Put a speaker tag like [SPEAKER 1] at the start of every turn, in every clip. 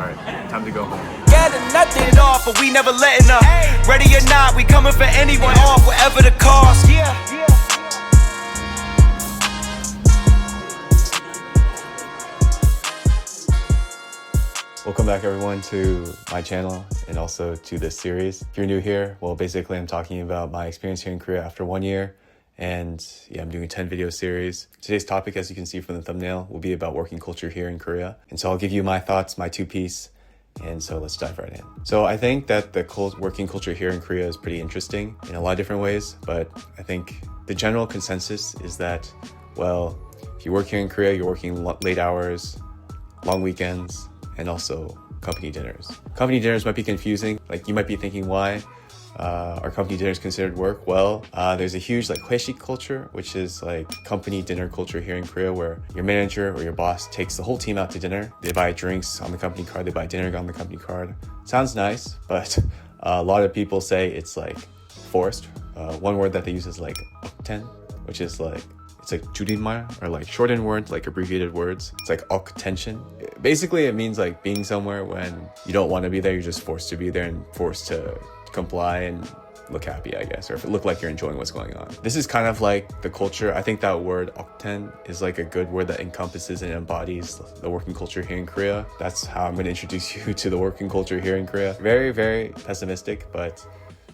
[SPEAKER 1] Alright, time to go home.
[SPEAKER 2] Gather nothing off, but we never letting up. Ready or not, we coming for anyone off, whatever the cost.
[SPEAKER 1] Welcome back everyone to my channel and also to this series. If you're new here, well basically I'm talking about my experience here in Korea after 1 year. And yeah, I'm doing a 10 video series. Today's topic, as you can see from the thumbnail, will be about working culture here in Korea. And so I'll give you my thoughts, my two-piece. And so let's dive right in. So I think that the working culture here in Korea is pretty interesting in a lot of different ways. But I think the general consensus is that, well, if you work here in Korea, you're working late hours, long weekends, and also company dinners. Company dinners might be confusing. Like you might be thinking, why are company dinners considered work? Well, there's a huge like 회식 culture, which is like company dinner culture here in Korea, where your manager or your boss takes the whole team out to dinner. They buy drinks on the company card, they buy dinner on the company card. Sounds nice, but a lot of people say it's like forced. One word that they use is like 억텐, which is like, it's like 줄임말, or like shortened words, like abbreviated words. It's like tension. Basically, it means like being somewhere when you don't want to be there, you're just forced to be there and forced to comply and look happy, I guess, or if it look like you're enjoying what's going on. This is kind of like the culture. I think that word 억텐 is like a good word that encompasses and embodies the working culture here in Korea. That's how I'm going to introduce you to the working culture here in Korea. Very, very pessimistic, but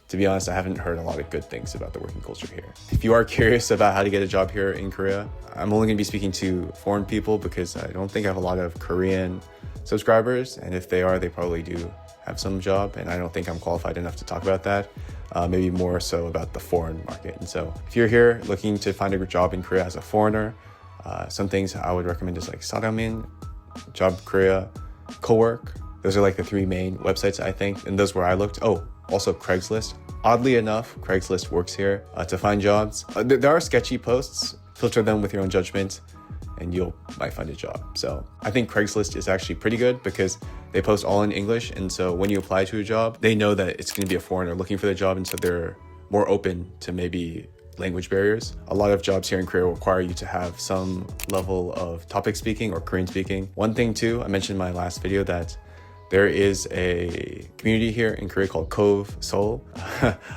[SPEAKER 1] to be honest, I haven't heard a lot of good things about the working culture here. If you are curious about how to get a job here in Korea, I'm only gonna be speaking to foreign people because I don't think I have a lot of Korean subscribers. And if they are, they probably do have some job. And I don't think I'm qualified enough to talk about that. Maybe more so about the foreign market. And so if you're here looking to find a job in Korea as a foreigner, some things I would recommend is like Saramin, Job Korea, Cowork. Those are like the three main websites, I think. And those where I looked. Oh, also Craigslist. Oddly enough, Craigslist works here to find jobs. There are sketchy posts. Filter them with your own judgment and you might find a job. So I think Craigslist is actually pretty good because they post all in English. And so when you apply to a job, they know that it's going to be a foreigner looking for the job. And so they're more open to maybe language barriers. A lot of jobs here in Korea require you to have some level of topic speaking or Korean speaking. One thing too, I mentioned in my last video that there is a community here in Korea called Cove Seoul.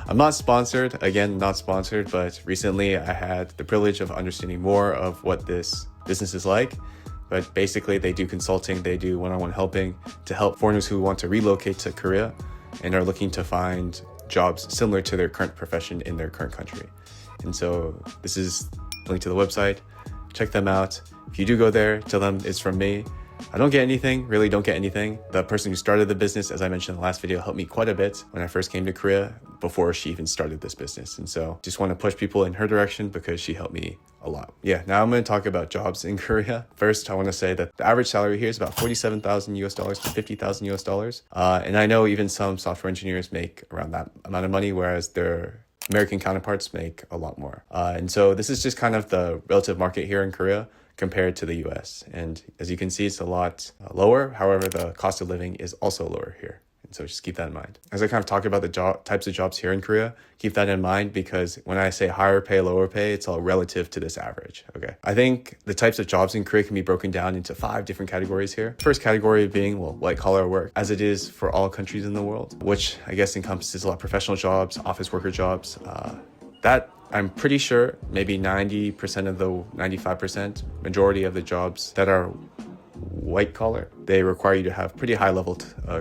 [SPEAKER 1] I'm not sponsored, again, not sponsored, but recently I had the privilege of understanding more of what this business is like. But basically they do consulting, they do one-on-one helping to help foreigners who want to relocate to Korea and are looking to find jobs similar to their current profession in their current country. And so this is the link to the website. Check them out. If you do go there, tell them it's from me. I don't get anything, really don't get anything. The person who started the business, as I mentioned in the last video, helped me quite a bit when I first came to Korea before she even started this business. And so just want to push people in her direction because she helped me a lot. Yeah, now I'm going to talk about jobs in Korea. First, I want to say that the average salary here is about 47,000 US dollars to 50,000 US dollars. And I know even some software engineers make around that amount of money, whereas their American counterparts make a lot more. And so this is just kind of the relative market here in Korea compared to the US. And as you can see, it's a lot lower. However, the cost of living is also lower here. And so just keep that in mind. As I kind of talk about the types of jobs here in Korea, keep that in mind because when I say higher pay, lower pay, it's all relative to this average, okay? I think the types of jobs in Korea can be broken down into 5 different categories here. First category being, well, white collar work, as it is for all countries in the world, which I guess encompasses a lot of professional jobs, office worker jobs, that I'm pretty sure maybe 90% of the 95% majority of the jobs that are white collar, they require you to have pretty high level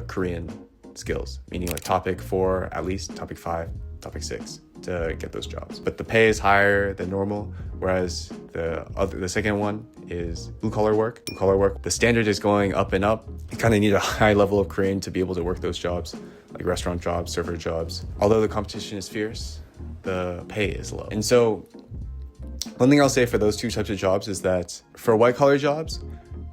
[SPEAKER 1] Korean skills, meaning like topic 4, at least topic 5, topic 6 to get those jobs. But the pay is higher than normal, whereas the second one is blue collar work. Blue collar work, the standard is going up and up. You kind of need a high level of Korean to be able to work those jobs, like restaurant jobs, server jobs. Although the competition is fierce, the pay is low. And so one thing I'll say for those two types of jobs is that for white collar jobs,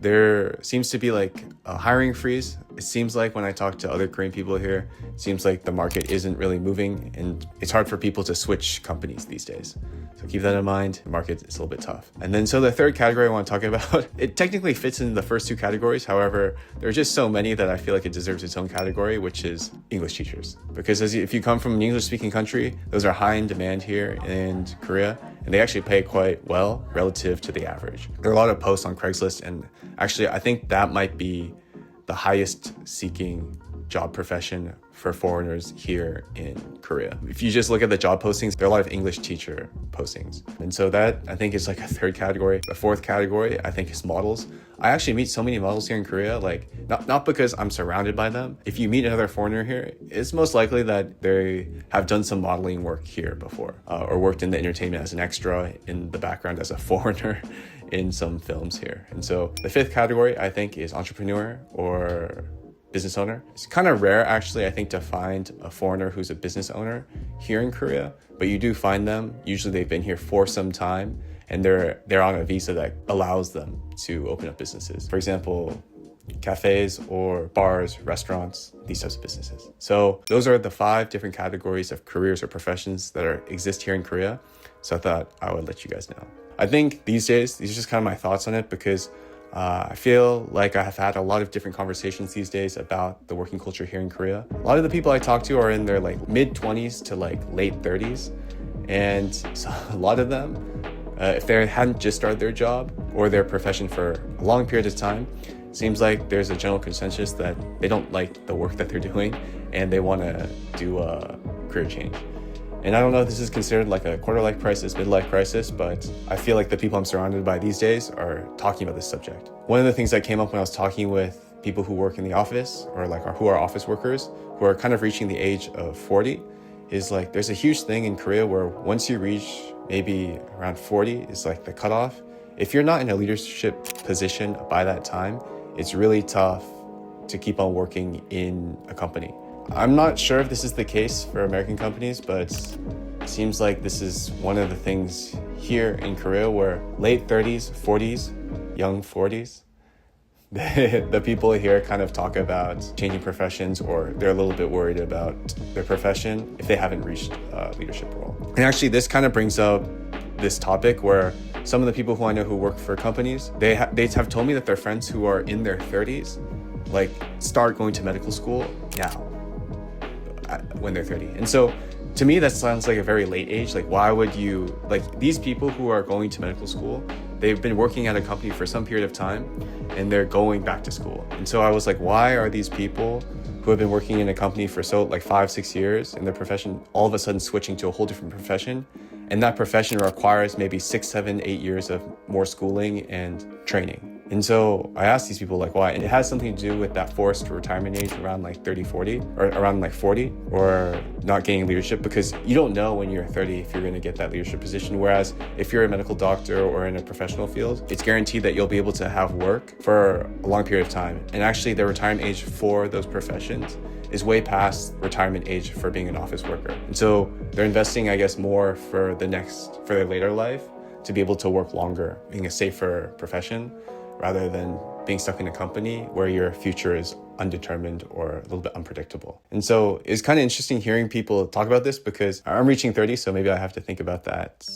[SPEAKER 1] there seems to be like a hiring freeze. It seems like when I talk to other Korean people here, it seems like the market isn't really moving and it's hard for people to switch companies these days. So keep that in mind. The market is a little bit tough. And then so the third category I want to talk about, it technically fits in the first two categories. However, there are just so many that I feel like it deserves its own category, which is English teachers. Because if you come from an English speaking country, those are high in demand here in Korea. And they actually pay quite well relative to the average. There are a lot of posts on Craigslist, and actually I think that might be the highest seeking job profession for foreigners here in Korea. If you just look at the job postings, there are a lot of English teacher postings. And so that, I think, is like a third category. A fourth category, I think, is models. I actually meet so many models here in Korea, like not because I'm surrounded by them. If you meet another foreigner here, it's most likely that they have done some modeling work here before, or worked in the entertainment as an extra in the background as a foreigner in some films here. And so the fifth category, I think, is entrepreneur or business owner. It's kind of rare, actually, I think, to find a foreigner who's a business owner here in Korea, but you do find them. Usually they've been here for some time and they're on a visa that allows them to open up businesses. For example, cafes or bars, restaurants, these types of businesses. So those are the 5 different categories of careers or professions that exist here in Korea. So I thought I would let you guys know. I think these are just kind of my thoughts on it, because I feel like I have had a lot of different conversations these days about the working culture here in Korea. A lot of the people I talk to are in their like mid-20s to like late 30s. And so a lot of them, if they hadn't just started their job or their profession for a long period of time, seems like there's a general consensus that they don't like the work that they're doing and they want to do a career change. And I don't know if this is considered like a quarter-life crisis, midlife crisis, but I feel like the people I'm surrounded by these days are talking about this subject. One of the things that came up when I was talking with people who work in the office, or like who are office workers, who are kind of reaching the age of 40, is like there's a huge thing in Korea where once you reach maybe around 40 is like the cutoff. If you're not in a leadership position by that time, it's really tough to keep on working in a company. I'm not sure if this is the case for American companies, but it seems like this is one of the things here in Korea where late 30s, 40s, young 40s, the people here kind of talk about changing professions, or they're a little bit worried about their profession if they haven't reached a leadership role. And actually, this kind of brings up this topic where some of the people who I know who work for companies, they have told me that their friends who are in their 30s, like, start going to medical school now when they're 30. And so to me, that sounds like a very late age. Like, why would you, like, these people who are going to medical school, they've been working at a company for some period of time and they're going back to school. And so I was like, why are these people who have been working in a company for like 5-6 years in their profession all of a sudden switching to a whole different profession? And that profession requires maybe 6, 7, 8 years of more schooling and training. And so I asked these people like why, and it has something to do with that forced retirement age around like 30, 40, or around like 40, or not getting leadership, because you don't know when you're 30 if you're going to get that leadership position. Whereas if you're a medical doctor or in a professional field, it's guaranteed that you'll be able to have work for a long period of time. And actually the retirement age for those professions is way past retirement age for being an office worker. And so they're investing, I guess, more for their later life to be able to work longer, being a safer profession, rather than being stuck in a company where your future is undetermined or a little bit unpredictable. And so it's kind of interesting hearing people talk about this, because I'm reaching 30, so maybe I have to think about that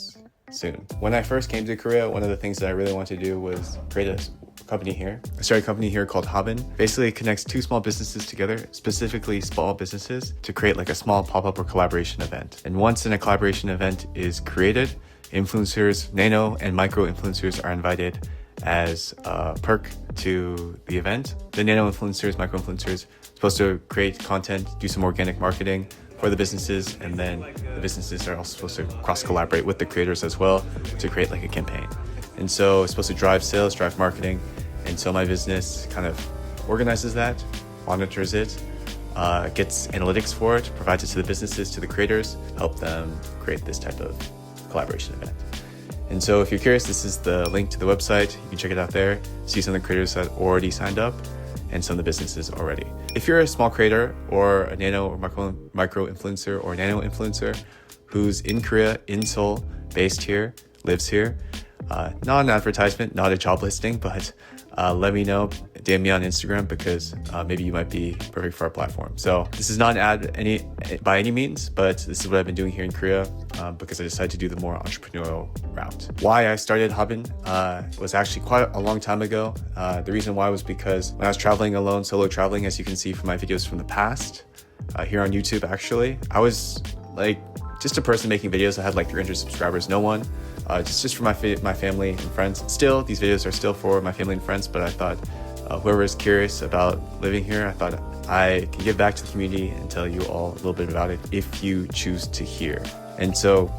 [SPEAKER 1] soon. When I first came to Korea, one of the things that I really wanted to do was create a company here. I started a company here called Haben. Basically, it connects 2 small businesses together, specifically small businesses, to create like a small pop-up or collaboration event. And once a collaboration event is created, influencers, nano and micro influencers are invited as a perk to the event. The nano influencers, micro influencers, supposed to create content, do some organic marketing for the businesses, and then the businesses are also supposed to cross-collaborate with the creators as well to create like a campaign. And so it's supposed to drive sales, drive marketing. And so my business kind of organizes that, monitors it, gets analytics for it, provides it to the businesses, to the creators, help them create this type of collaboration event. And so if you're curious, this is the link to the website. You can check it out there, see some of the creators that already signed up and some of the businesses already. If you're a small creator or a nano or micro influencer or nano influencer who's in Korea, in Seoul, based here, lives here, not an advertisement, not a job listing, but let me know, DM me on Instagram, because maybe you might be perfect for our platform. So this is not an ad by any means, but this is what I've been doing here in Korea because I decided to do the more entrepreneurial route. Why I started Haben was actually quite a long time ago. The reason why was because when I was traveling alone, solo traveling, as you can see from my videos from the past, here on YouTube actually, I was like just a person making videos. I had like 300 subscribers, no one. Just for my family and friends. Still, these videos are still for my family and friends, but I thought whoever is curious about living here, I thought I could give back to the community and tell you all a little bit about it if you choose to hear. And so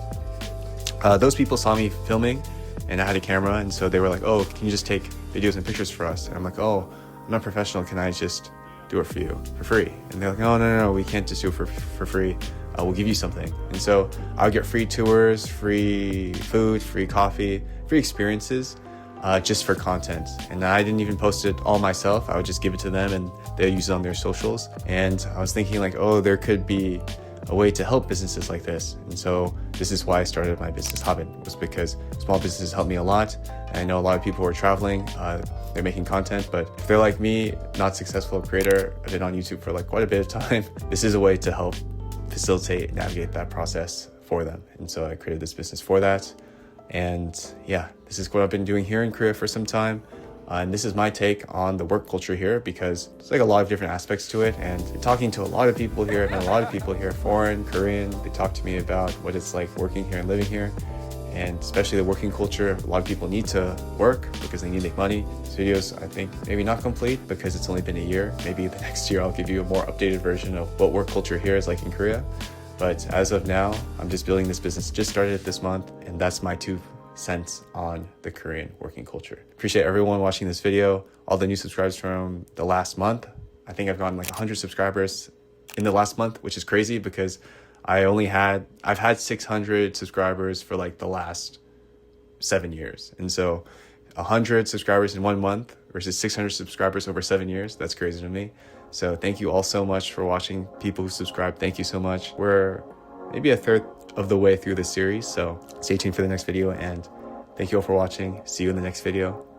[SPEAKER 1] those people saw me filming and I had a camera, and so they were like, oh, can you just take videos and pictures for us? And I'm like, oh, I'm not professional, can I just do it for you for free? And they're like, oh, no, we can't just do it for free. We'll give you something. And so I'll get free tours, free food, free coffee, free experiences, just for content. And I didn't even post it all myself. I would just give it to them and they'll use it on their socials. And I was thinking like, oh, there could be a way to help businesses like this. And so this is why I started my business, Hobbit, was because small businesses help me a lot. And I know a lot of people who are traveling, they're making content, but if they're like me, not successful creator, I've been on YouTube for like quite a bit of time, this is a way to help facilitate, navigate that process for them. And so I created this business for that. And yeah, this is what I've been doing here in Korea for some time. And this is my take on the work culture here, because there's like a lot of different aspects to it. And talking to a lot of people here, I've met a lot of people here, foreign, Korean, they talk to me about what it's like working here and living here. And especially the working culture, a lot of people need to work because they need to make money. This video is, I think, maybe not complete because it's only been a year. Maybe the next year I'll give you a more updated version of what work culture here is like in Korea. But as of now, I'm just building this business, just started it this month, and that's my 2 cents on the Korean working culture. Appreciate everyone watching this video, all the new subscribers from the last month. I think I've gotten like 100 subscribers in the last month, which is crazy because I've had 600 subscribers for like the last 7 years. And so 100 subscribers in 1 month versus 600 subscribers over 7 years, that's crazy to me. So thank you all so much for watching. People who subscribe, thank you so much. We're maybe a third of the way through this series, so stay tuned for the next video, and thank you all for watching. See you in the next video.